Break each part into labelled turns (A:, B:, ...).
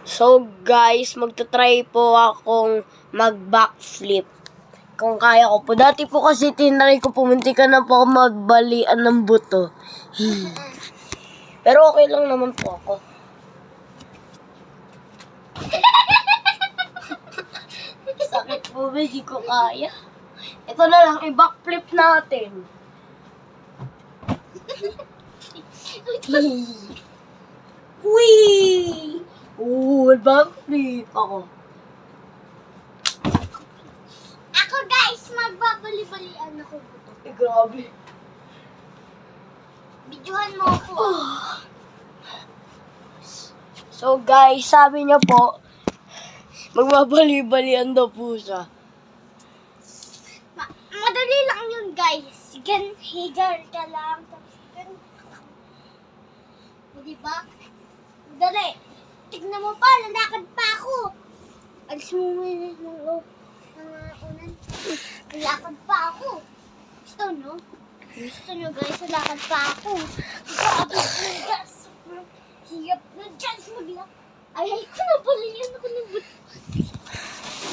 A: So guys, magta-try po akong mag-backflip. Kung kaya ko po. Dati po kasi tinry ko pumunti ka na po ako magbalian ng buto. Pero okay lang naman po ako. Sakit po ba? Di ko kaya. Ito na lang, i-backflip natin. Whee! Backflip ako.
B: Ako guys, magbabali-balian ako buto.
A: Grabe.
B: Videohan mo ako.
A: So guys, sabi niya po, magbabali-balian daw po siya.
B: Madali lang yun guys. Higar ka lang. Tapos diba? Madali. Tignan mo pa, lalakad pa ako. Alis mo muna ng loob. Unan. Lalakad pa ako. Gusto nyo? Gusto nyo guys, lalakad pa ako. Grabe ng gas. Hiyap ng gas magla. Ay, ko na balian ako ng buto.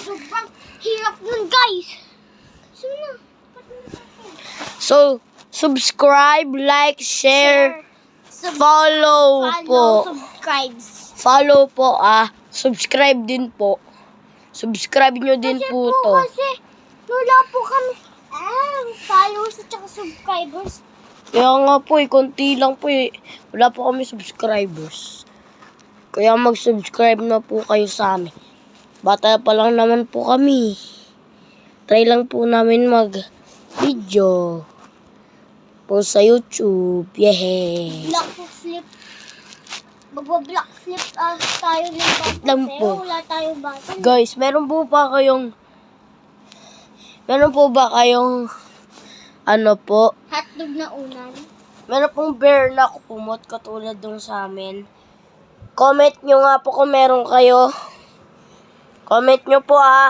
B: Sobrang hirap nun guys.
A: So, subscribe, like, share, follow po.
B: Subscribes.
A: Follow po subscribe din po. Subscribe nyo din po to.
B: Kasi wala po kami followers at saka subscribers.
A: Kaya nga po konti lang po Wala po kami subscribers. Kaya mag-subscribe na po kayo sa amin. Bata pa lang naman po kami. Try lang po namin mag-video po sa YouTube. Yehey!
B: Block flip. Magwa-block flip tayo ng bata.
A: Lang po.
B: Wala tayong bata.
A: Guys, meron po ba kayong
B: Hotdog na unan.
A: meron pong bear na kumot katulad dun sa amin. Comment nyo nga po kung meron kayo. Comment nyo po